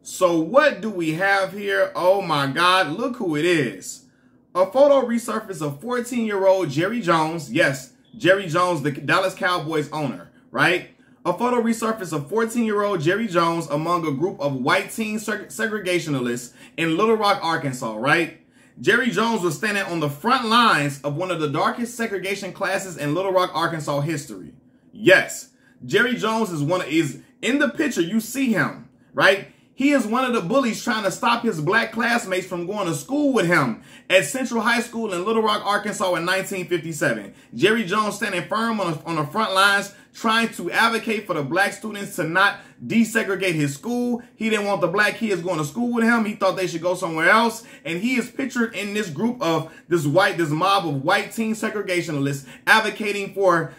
So what do we have here? Oh my God, look who it is. A photo resurfaced of 14-year-old Jerry Jones. Yes, Jerry Jones, the Dallas Cowboys owner, right? A photo resurfaced of 14-year-old Jerry Jones among a group of white teen segregationalists in Little Rock, Arkansas, right? Jerry Jones was standing on the front lines of one of the darkest segregation classes in Little Rock, Arkansas history. Yes, Jerry Jones is in the picture. You see him, right? He is one of the bullies trying to stop his black classmates from going to school with him at Central High School in Little Rock, Arkansas in 1957. Jerry Jones standing firm on the front lines, trying to advocate for the black students to not desegregate his school. He didn't want the black kids going to school with him. He thought they should go somewhere else. And he is pictured in this group of this mob of white teen segregationalists advocating for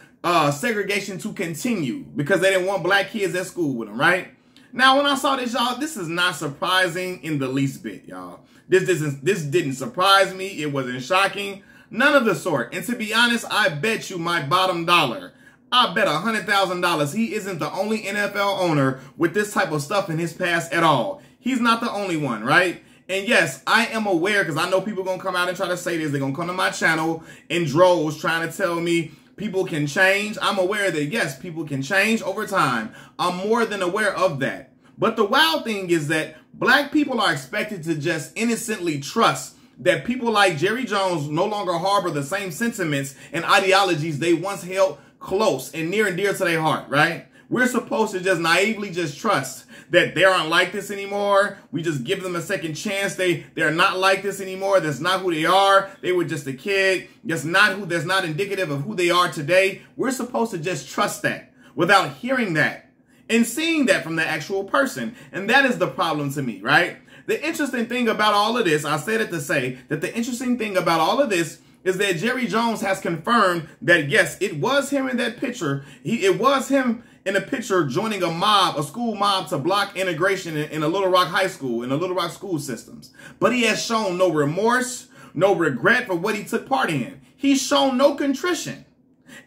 segregation to continue because they didn't want black kids at school with them, right? Now, when I saw this, y'all, this is not surprising in the least bit, y'all. This didn't surprise me. It wasn't shocking. None of the sort. And to be honest, I bet you my bottom dollar, I bet $100,000 he isn't the only NFL owner with this type of stuff in his past at all. He's not the only one, right? And yes, I am aware, because I know people are going to come out and try to say this. They're going to come to my channel in droves trying to tell me people can change. I'm aware that, yes, people can change over time. I'm more than aware of that. But the wild thing is that black people are expected to just innocently trust that people like Jerry Jones no longer harbor the same sentiments and ideologies they once held close and near to their heart, right? We're supposed to just naively just trust that they aren't like this anymore. We just give them a second chance. They're not like this anymore. That's not who they are. They were just a kid. That's not indicative of who they are today. We're supposed to just trust that without hearing that and seeing that from the actual person. And that is the problem to me, right? The interesting thing about all of this, I said it to say that the interesting thing about all of this is that Jerry Jones has confirmed that, yes, it was him in that picture. It was him in a picture joining a school mob to block integration in a Little Rock high school, in the Little Rock school systems. But he has shown no remorse, no regret for what he took part in. He's shown no contrition.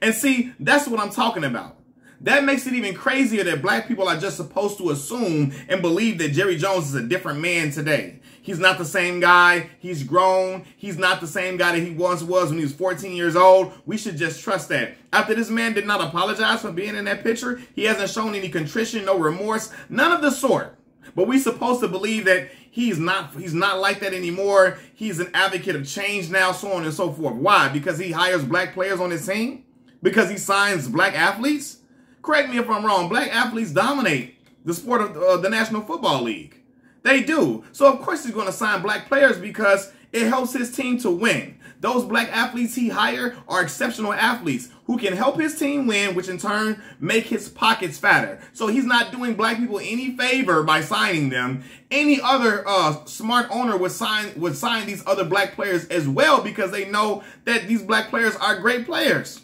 And see, that's what I'm talking about. That makes it even crazier that black people are just supposed to assume and believe that Jerry Jones is a different man today. He's not the same guy. He's grown. He's not the same guy that he once was when he was 14 years old. We should just trust that. After this man did not apologize for being in that picture, he hasn't shown any contrition, no remorse, none of the sort. But we're supposed to believe that he's not like that anymore. He's an advocate of change now, so on and so forth. Why? Because he hires black players on his team? Because he signs black athletes? Correct me if I'm wrong. Black athletes dominate the sport of the National Football League. They do. So, of course, he's going to sign black players because it helps his team to win. Those black athletes he hired are exceptional athletes who can help his team win, which in turn make his pockets fatter. So he's not doing black people any favor by signing them. Any other smart owner would sign these other black players as well because they know that these black players are great players.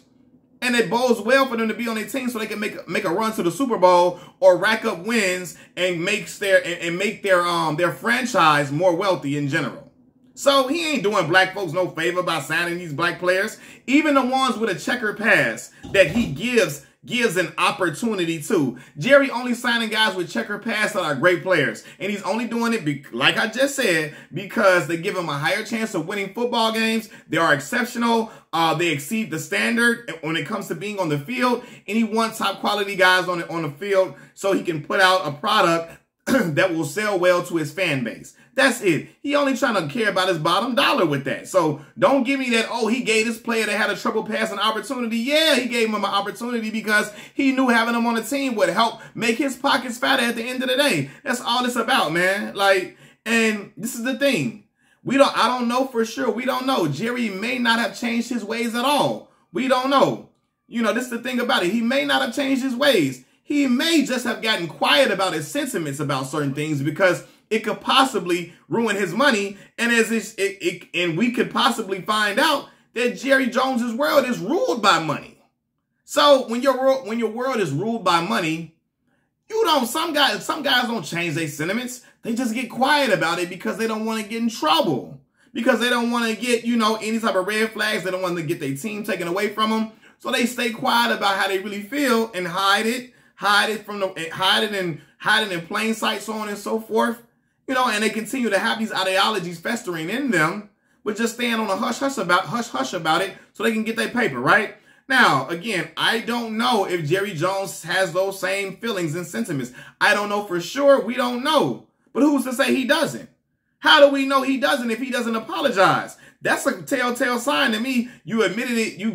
And it bodes well for them to be on their team so they can make a run to the Super Bowl or rack up wins and make their franchise more wealthy in general. So he ain't doing black folks no favor by signing these black players. Even the ones with a checkered past that he gives an opportunity to. Jerry only signing guys with checkered past that are great players. And he's only doing it, like I just said, because they give him a higher chance of winning football games. They are exceptional. They exceed the standard when it comes to being on the field. And he wants top quality guys on the field so he can put out a product that will sell well to his fan base. That's it. He only trying to care about his bottom dollar with that. So don't give me that, oh, he gave this player that had a triple pass an opportunity. Yeah, he gave him an opportunity because he knew having him on the team would help make his pockets fatter at the end of the day. That's all it's about, man. And this is the thing. I don't know for sure. We don't know. Jerry may not have changed his ways at all. We don't know. This is the thing about it. He may not have changed his ways. He may just have gotten quiet about his sentiments about certain things because it could possibly ruin his money. And and we could possibly find out that Jerry Jones's world is ruled by money. So when your world is ruled by money, some guys don't change their sentiments. They just get quiet about it because they don't want to get in trouble. Because they don't want to get, any type of red flags. They don't want to get their team taken away from them. So they stay quiet about how they really feel and hide hide it in plain sight, so on and so forth. You know, and they continue to have these ideologies festering in them, but just stand on a hush hush about it so they can get their paper, right? Now, again, I don't know if Jerry Jones has those same feelings and sentiments. I don't know for sure. We don't know. But who's to say he doesn't? How do we know he doesn't if he doesn't apologize? That's a telltale sign to me. You admitted it. You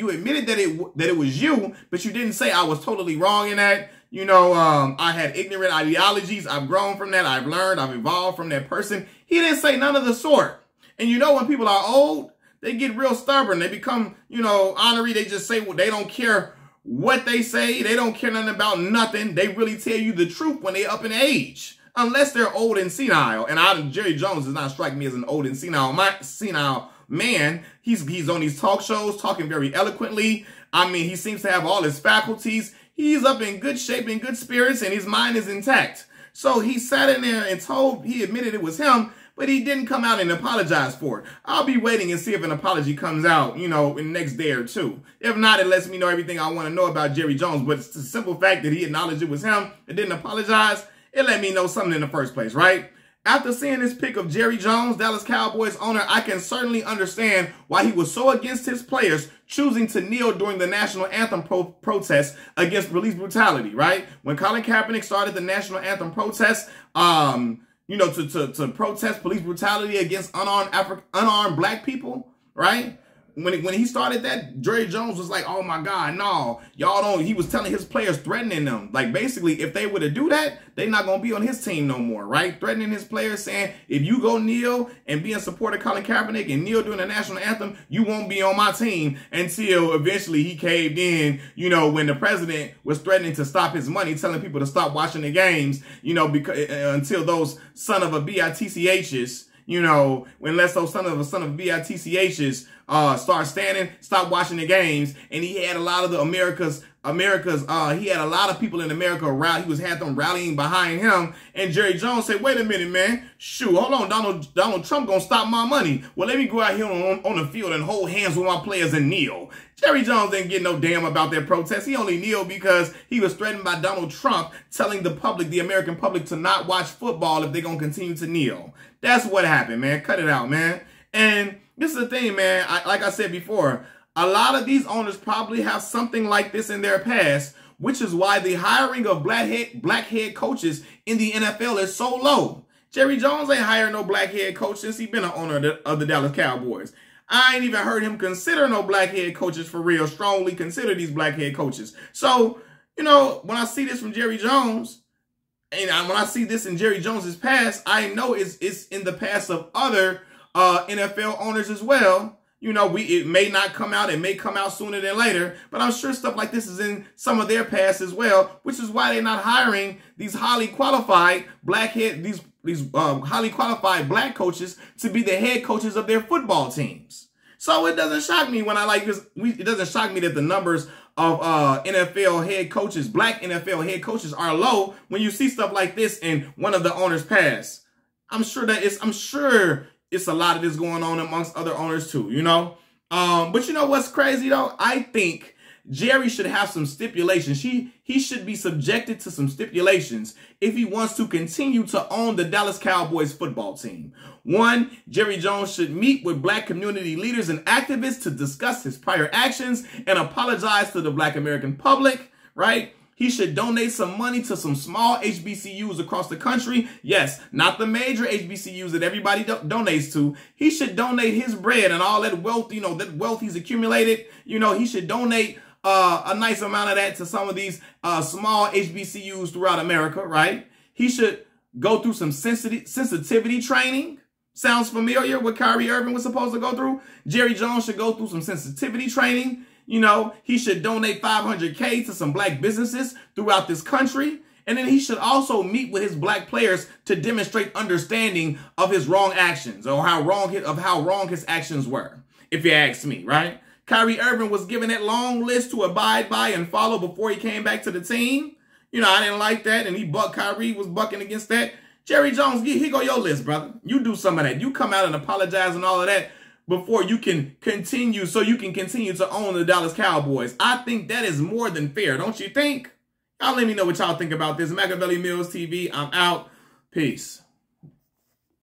admitted that it was you, but you didn't say I was totally wrong in that. You know, I had ignorant ideologies. I've grown from that. I've learned. I've evolved from that person. He didn't say none of the sort. And you know, when people are old, they get real stubborn. They become, you know, ornery. They just say what they don't care what they say. They don't care nothing about nothing. They really tell you the truth when they up in age, unless they're old and senile. And Jerry Jones does not strike me as an old and senile man. He's on these talk shows talking very eloquently. I mean, he seems to have all his faculties. He's up in good shape, in good spirits, and his mind is intact. So he sat in there and he admitted it was him, but he didn't come out and apologize for it. I'll be waiting and see if an apology comes out, you know, in the next day or two. If not, it lets me know everything I want to know about Jerry Jones. But it's the simple fact that he acknowledged it was him and didn't apologize, it let me know something in the first place, right? After seeing this pic of Jerry Jones, Dallas Cowboys owner, I can certainly understand why he was so against his players choosing to kneel during the national anthem protest against police brutality, right? When Colin Kaepernick started the national anthem protest, you know, to protest police brutality against unarmed black people, right? When he started that, Jerry Jones was like, oh my God, no, y'all don't, he was telling his players, threatening them. Like, basically, if they were to do that, they're not going to be on his team no more, right? Threatening his players, saying, if you go kneel and be in support of Colin Kaepernick and kneel during the national anthem, you won't be on my team, until eventually he caved in, you know, when the president was threatening to stop his money, telling people to stop watching the games, you know, because until those son of a bitchs, you know, unless those son of bitchs stop watching the games. And he had a lot of he had a lot of people in America around. Had them rallying behind him. And Jerry Jones said, wait a minute, man. Shoot, hold on. Donald Trump gonna stop my money. Well, let me go out here on the field and hold hands with my players and kneel. Jerry Jones didn't get no damn about that protest. He only kneeled because he was threatened by Donald Trump telling the American public, to not watch football if they're gonna continue to kneel. That's what happened, man. Cut it out, man. And this is the thing, man. Like I said before, a lot of these owners probably have something like this in their past, which is why the hiring of black head coaches in the NFL is so low. Jerry Jones ain't hired no black head coach since he been an owner of the Dallas Cowboys. I ain't even heard him consider no black head coaches for real, strongly consider these black head coaches. So, you know, when I see this from Jerry Jones, and when I see this in Jerry Jones's past, I know it's in the past of other NFL owners as well. You know, it may not come out. It may come out sooner than later. But I'm sure stuff like this is in some of their past as well, which is why they're not hiring these highly qualified highly qualified black coaches to be the head coaches of their football teams. So it doesn't shock me when it doesn't shock me that the numbers of NFL head coaches, black NFL head coaches, are low when you see stuff like this in one of the owners' past. I'm sure it's a lot of this going on amongst other owners too, you know? But you know what's crazy though? I think Jerry should have some stipulations. He should be subjected to some stipulations if he wants to continue to own the Dallas Cowboys football team. One, Jerry Jones should meet with black community leaders and activists to discuss his prior actions and apologize to the black American public, right? He should donate some money to some small HBCUs across the country. Yes, not the major HBCUs that everybody donates to. He should donate his bread and all that wealth, you know, that wealth he's accumulated. You know, he should donate a nice amount of that to some of these small HBCUs throughout America, right? He should go through some sensitivity training. Sounds familiar what Kyrie Irving was supposed to go through? Jerry Jones should go through some sensitivity training. You know, he should donate $500K to some black businesses throughout this country. And then he should also meet with his black players to demonstrate understanding of his wrong actions, or how wrong his actions were, if you ask me, right? Kyrie Irving was given that long list to abide by and follow before he came back to the team. You know, I didn't like that, and Kyrie was bucking against that. Jerry Jones, here go your list, brother. You do some of that. You come out and apologize and all of that before you can continue, so you can continue to own the Dallas Cowboys. I think that is more than fair, don't you think? Y'all let me know what y'all think about this. Machiavelli Mills TV, I'm out. Peace.